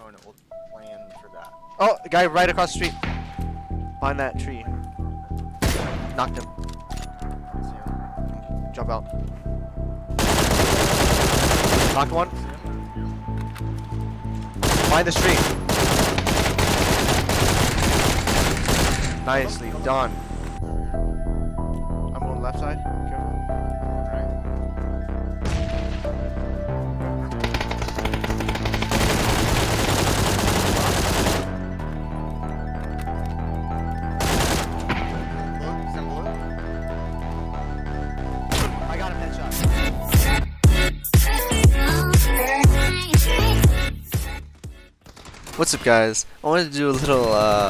and it will plan for that. Oh, the guy right across the street. Behind that tree. Knocked him. See him? Jump out. Knocked one. Behind the street. Nicely done. I'm going left side. Careful. I got him headshot. What's up, guys? I wanted to do a little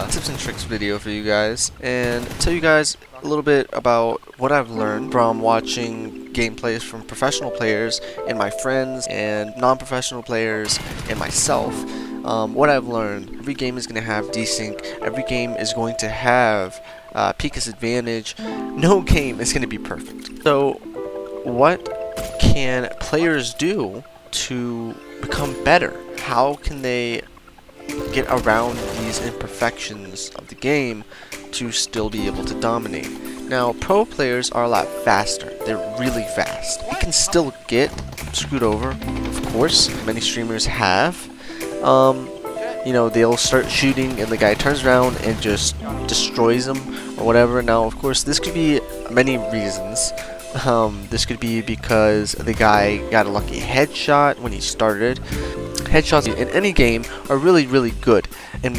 tips and tricks video for you guys and tell you guys a little bit about what I've learned from watching gameplays from professional players and my friends and non-professional players and myself. What I've learned: every game is going to have desync, every game is going to have Pika's advantage, no game is going to be perfect. So what can players do to become better? How can they get around these imperfections of the game to still be able to dominate? Now, pro players are a lot faster. They're really fast. You can still get screwed over, of course. Many streamers have. You know, they'll start shooting and the guy turns around and just destroys them or whatever. Now, of course, this could be many reasons. This could be because the guy got a lucky headshot when he started. Headshots in any game are really, really good. In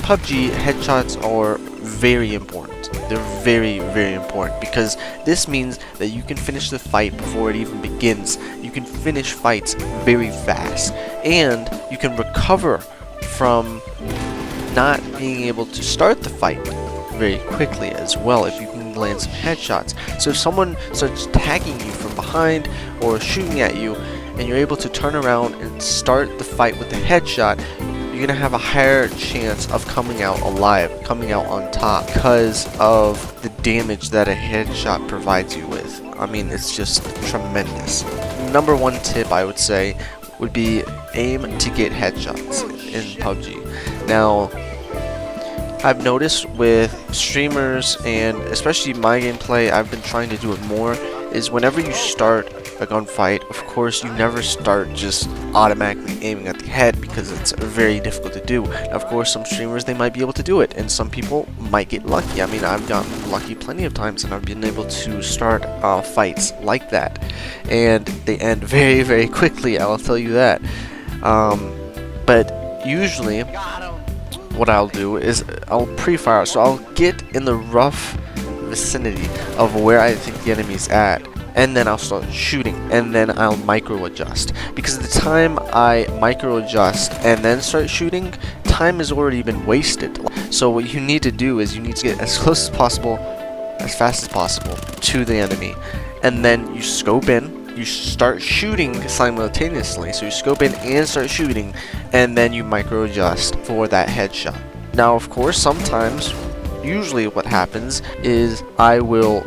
PUBG, headshots are very important. They're very, very important because this means that you can finish the fight before it even begins. You can finish fights very fast, and you can recover from not being able to start the fight very quickly as well if you can land some headshots. So if someone starts tagging you from behind or shooting at you, and you're able to turn around and start the fight with a headshot, you're going to have a higher chance of coming out alive, coming out on top, because of the damage that a headshot provides you with. I mean, it's just tremendous. Number one tip I would say would be aim to get headshots in PUBG. Now, I've noticed with streamers, and especially my gameplay, I've been trying to do it more, is whenever you start a gunfight, of course you never start just automatically aiming at the head because it's very difficult to do. Now, of course, some streamers, they might be able to do it, and some people might get lucky. I mean, I've gotten lucky plenty of times and I've been able to start fights like that, and they end very, very quickly, I'll tell you that. But usually what I'll do is I'll pre-fire, so I'll get in the rough vicinity of where I think the enemy's at, and then I'll start shooting, and then I'll micro adjust, because at the time I micro adjust and then start shooting, time has already been wasted. So what you need to do is you need to get as close as possible, as fast as possible to the enemy, and then you scope in, you start shooting simultaneously. So you scope in and start shooting, and then you micro adjust for that headshot. Now, of course, sometimes, usually what happens is I will,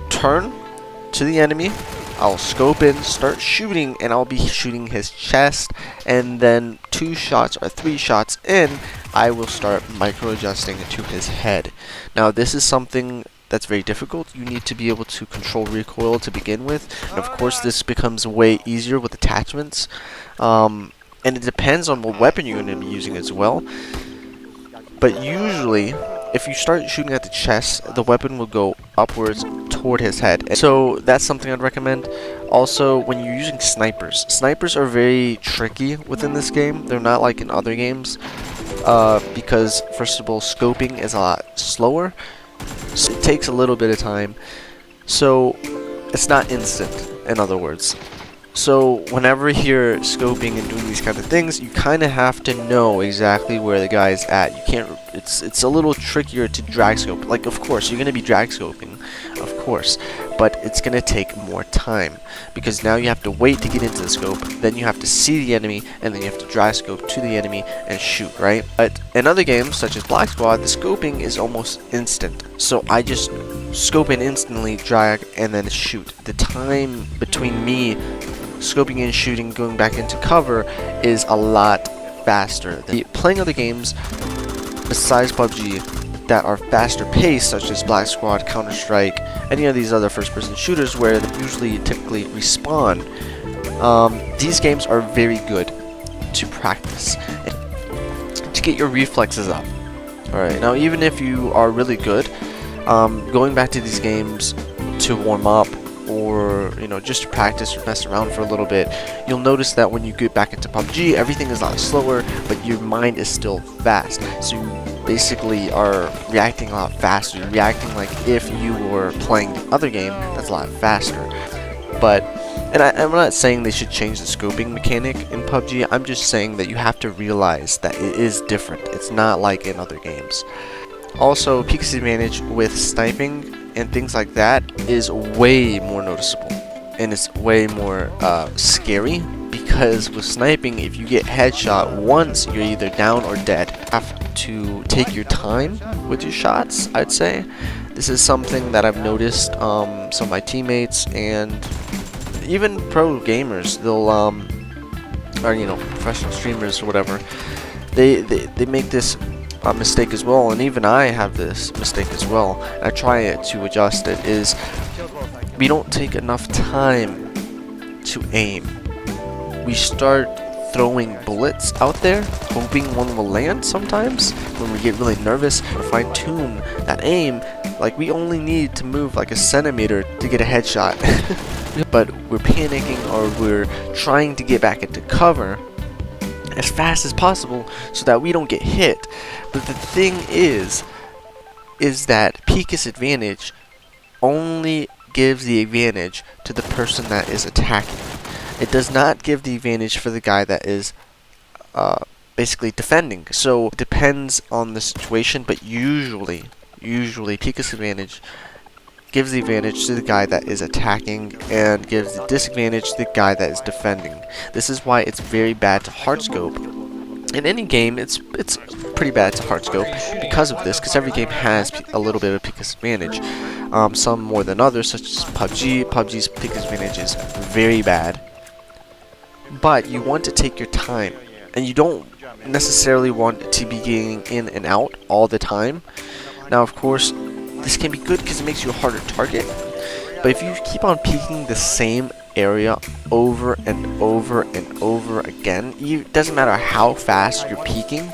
turn to the enemy, I'll scope in, start shooting, and I'll be shooting his chest, and then 2 shots or 3 shots in, I will start micro adjusting to his head. Now, this is something that's very difficult. You need to be able to control recoil to begin with, and of course this becomes way easier with attachments, and it depends on what weapon you're going to be using as well. But usually, if you start shooting at the chest, the weapon will go upwards toward his head. So that's something I'd recommend. Also, when you're using snipers, snipers are very tricky within this game. They're not like in other games, because first of all, scoping is a lot slower. So it takes a little bit of time. So it's not instant, in other words. So whenever you're scoping and doing these kind of things, you kind of have to know exactly where the guy's at. You can't. It's a little trickier to drag scope. Like, of course, you're gonna be drag scoping, of course, but it's gonna take more time because now you have to wait to get into the scope. Then you have to see the enemy, and then you have to drag scope to the enemy and shoot. Right? But in other games such as Black Squad, the scoping is almost instant. So I just scope in instantly, drag, and then shoot. The time between me scoping and shooting, going back into cover, is a lot faster. Playing other games besides PUBG that are faster paced, such as Black Squad, Counter-Strike, any of these other first-person shooters where they usually typically respawn, these games are very good to practice and to get your reflexes up. Alright, now even if you are really good, going back to these games to warm up, or just to practice or mess around for a little bit, you'll notice that when you get back into PUBG, everything is a lot slower, but your mind is still fast. So you basically are reacting a lot faster. You're reacting like if you were playing the other game that's a lot faster. But I'm not saying they should change the scoping mechanic in PUBG. I'm just saying that you have to realize that it is different. It's not like in other games. Also, peek's advantage with sniping and things like that is way more noticeable, and it's way more scary, because with sniping, if you get headshot once, you're either down or dead. You have to take your time with your shots, I'd say. This is something that I've noticed some of my teammates and even pro gamers, they'll or professional streamers or whatever, they make this mistake as well, and even I have this mistake as well. I try to adjust it. Is we don't take enough time to aim. We start throwing bullets out there, hoping one will land. Sometimes when we get really nervous or fine-tune that aim, like we only need to move like a centimeter to get a headshot. But we're panicking, or we're trying to get back into cover as fast as possible so that we don't get hit. But the thing is that peek's advantage only gives the advantage to the person that is attacking. It does not give the advantage for the guy that is basically defending. So it depends on the situation, but usually peek's advantage gives the advantage to the guy that is attacking and gives the disadvantage to the guy that is defending. This is why it's very bad to hardscope. In any game, it's pretty bad to hardscope because of this, because every game has a little bit of peek's advantage. Some more than others, such as PUBG. PUBG's peek's advantage is very bad. But you want to take your time, and you don't necessarily want to be getting in and out all the time. Now, of course, this can be good because it makes you a harder target, but if you keep on peeking the same area over and over and over again, it doesn't matter how fast you're peeking,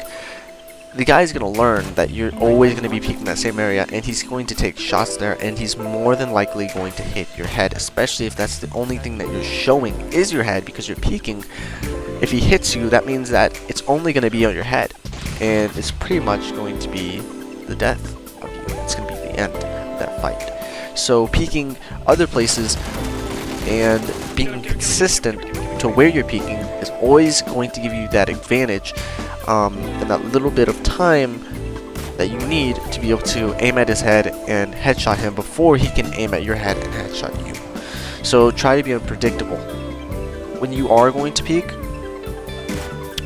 the guy's going to learn that you're always going to be peeking that same area, and he's going to take shots there, and he's more than likely going to hit your head, especially if that's the only thing that you're showing is your head because you're peeking. If he hits you, that means that it's only going to be on your head, and it's pretty much going to be the death of you. It's going to be the end of that fight. So peeking other places and being consistent to where you're peeking is always going to give you that advantage, and that little bit of time that you need to be able to aim at his head and headshot him before he can aim at your head and headshot you. So try to be unpredictable. When you are going to peek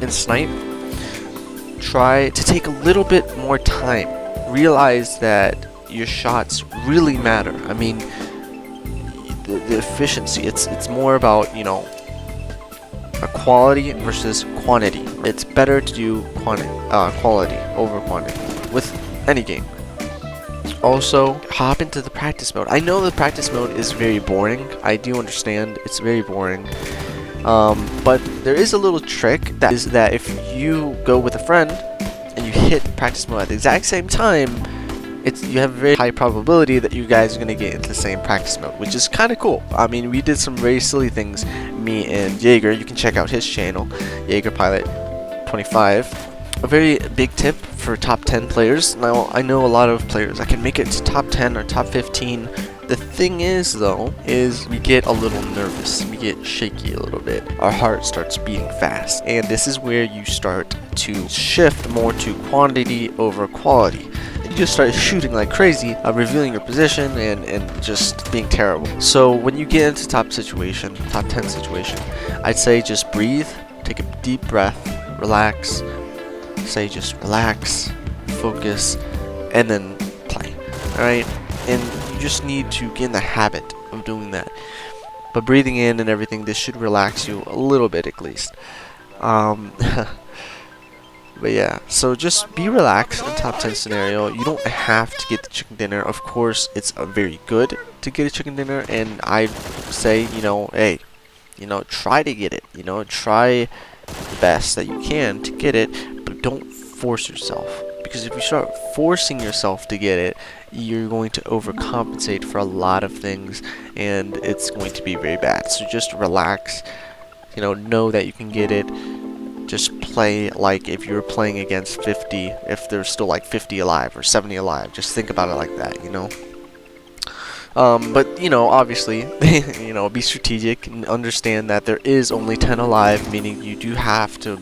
and snipe, try to take a little bit more time. Realize that your shots really matter. I mean, the efficiency, it's more about, a quality versus quantity. It's better to do quality over quantity with any game. Also, hop into the practice mode. I know the practice mode is very boring. I do understand it's very boring. But there is a little trick, that is that if you go with a friend and you hit practice mode at the exact same time, you have a very high probability that you guys are going to get into the same practice mode, which is kind of cool. I mean, we did some very silly things, me and Jaeger. You can check out his channel, Jaeger Pilot 25. A very big tip for top 10 players. Now, I know a lot of players that can make it to top 10 or top 15. The thing is, though, is we get a little nervous. We get shaky a little bit. Our heart starts beating fast. And this is where you start to shift more to quantity over quality. You just start shooting like crazy, revealing your position, and just being terrible. So when you get into top 10 situation, I'd say just breathe, take a deep breath, relax, just relax, focus, and then play. Alright? And you just need to get in the habit of doing that. But breathing in and everything, this should relax you a little bit at least. But yeah, so just be relaxed in top 10 scenario. You don't have to get the chicken dinner. Of course, it's very good to get a chicken dinner, and I say, hey, try to get it. Try the best that you can to get it, but don't force yourself. Because if you start forcing yourself to get it, you're going to overcompensate for a lot of things, and it's going to be very bad. So just relax, know that you can get it. Just play like if you're playing against 50, if there's still like 50 alive or 70 alive. Just think about it like that, But, obviously, be strategic and understand that there is only 10 alive, meaning you do have to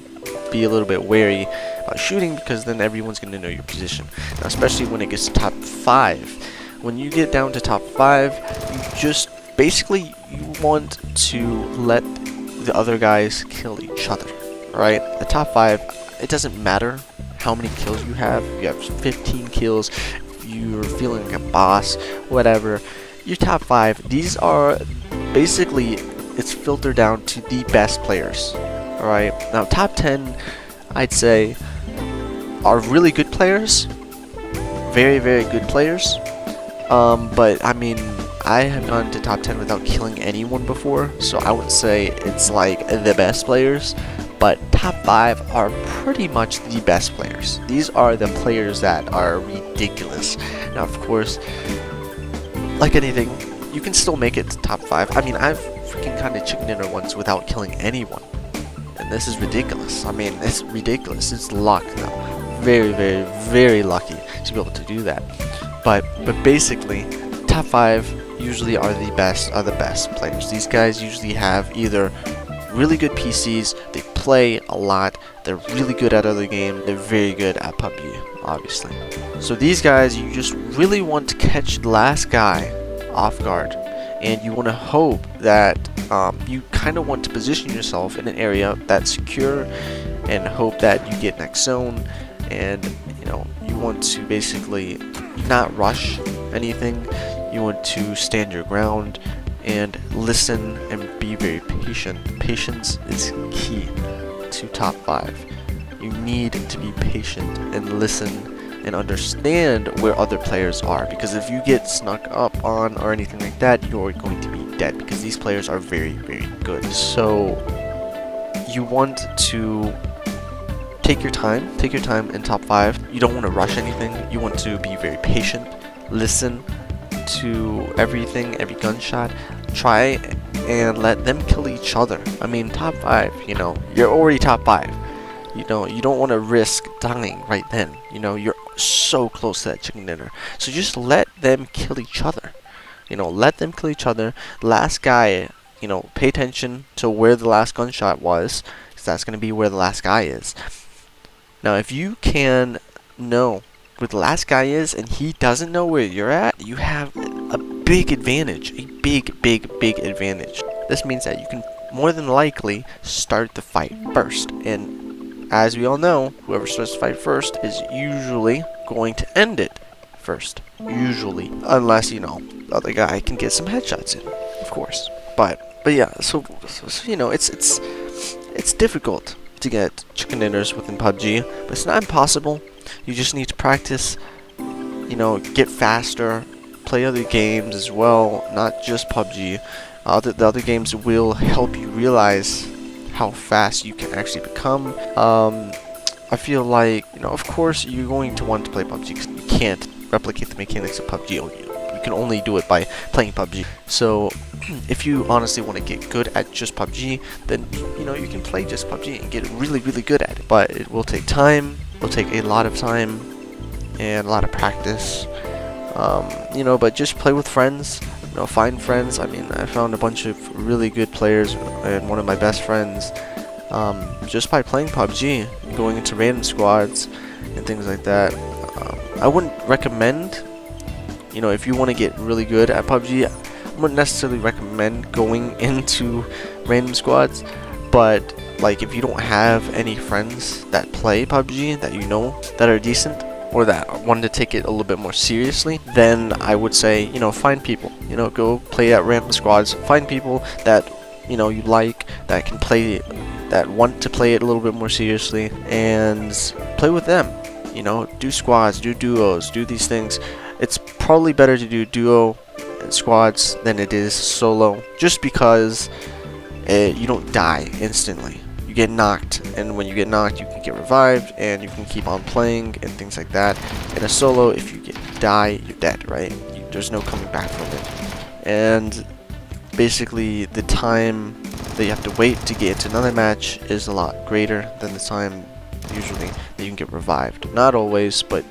be a little bit wary about shooting, because then everyone's going to know your position. Now, especially when it gets to top 5. When you get down to top 5, you just basically you want to let the other guys kill each other. Right? The top 5, it doesn't matter how many kills you have. If you have 15 kills, you're feeling like a boss, whatever. Your top 5, these are basically, it's filtered down to the best players. Alright? Now, top 10, I'd say, are really good players. Very, very good players. But, I mean, I have gone to top 10 without killing anyone before, so I would say it's like the best players. But top 5 are pretty much the best players. These are the players that are ridiculous. Now, of course, like anything, you can still make it to top 5. I mean, I've freaking gotten a chicken dinner once without killing anyone. And this is ridiculous. I mean, it's ridiculous. It's luck, though. Very, very, very lucky to be able to do that. But basically, top 5 usually are the best players. These guys usually have either really good PCs, they play a lot, they're really good at other games, they're very good at PUBG, obviously. So these guys, you just really want to catch the last guy off guard, and you want to hope that you kind of want to position yourself in an area that's secure, and hope that you get next zone, and you want to basically not rush anything. You want to stand your ground and listen and be very patient. Patience is key to top 5. You need to be patient and listen and understand where other players are, because if you get snuck up on or anything like that, you're going to be dead, because these players are very, very good. So you want to take your time in top 5. You don't want to rush anything. You want to be very patient, listen to everything, every gunshot, try and let them kill each other. I mean, top 5, you're already top 5. You don't want to risk dying right then. You're so close to that chicken dinner. So just let them kill each other. Let them kill each other. Last guy, pay attention to where the last gunshot was, because that's going to be where the last guy is. Now, if you can know where the last guy is and he doesn't know where you're at, you have a big advantage. A big advantage. This means that you can more than likely start the fight first. And as we all know, whoever starts the fight first is usually going to end it first. Usually. Unless, the other guy can get some headshots in, of course. But yeah, so it's difficult to get chicken dinners within PUBG, but it's not impossible. You just need to practice, get faster, play other games as well, not just PUBG. The other games will help you realize how fast you can actually become. I feel like, of course you're going to want to play PUBG, because you can't replicate the mechanics of PUBG. You can only do it by playing PUBG. So if you honestly want to get good at just PUBG, then you can play just PUBG and get really, really good at it. But it will take time. It will take a lot of time and a lot of practice. But just play with friends. Find friends. I mean, I found a bunch of really good players, and one of my best friends, just by playing PUBG, going into random squads and things like that. I wouldn't recommend, if you want to get really good at PUBG, I wouldn't necessarily recommend going into random squads. But like, if you don't have any friends that play PUBG that that are decent, or that want to take it a little bit more seriously, then I would say, find people. Go play at random squads. Find people that you like, that can play, that want to play it a little bit more seriously, and play with them. Do squads, do duos, do these things. It's probably better to do duo and squads than it is solo, just because you don't die instantly. You get knocked, and when you get knocked, you can get revived, and you can keep on playing, and things like that. In a solo, if you die, you're dead, right? There's no coming back from it. And basically, the time that you have to wait to get into another match is a lot greater than the time usually that you can get revived. Not always, but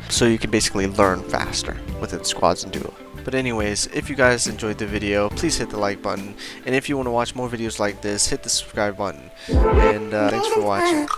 so you can basically learn faster within squads and duo. But anyways, if you guys enjoyed the video, please hit the like button, and if you want to watch more videos like this, hit the subscribe button. And thanks for watching.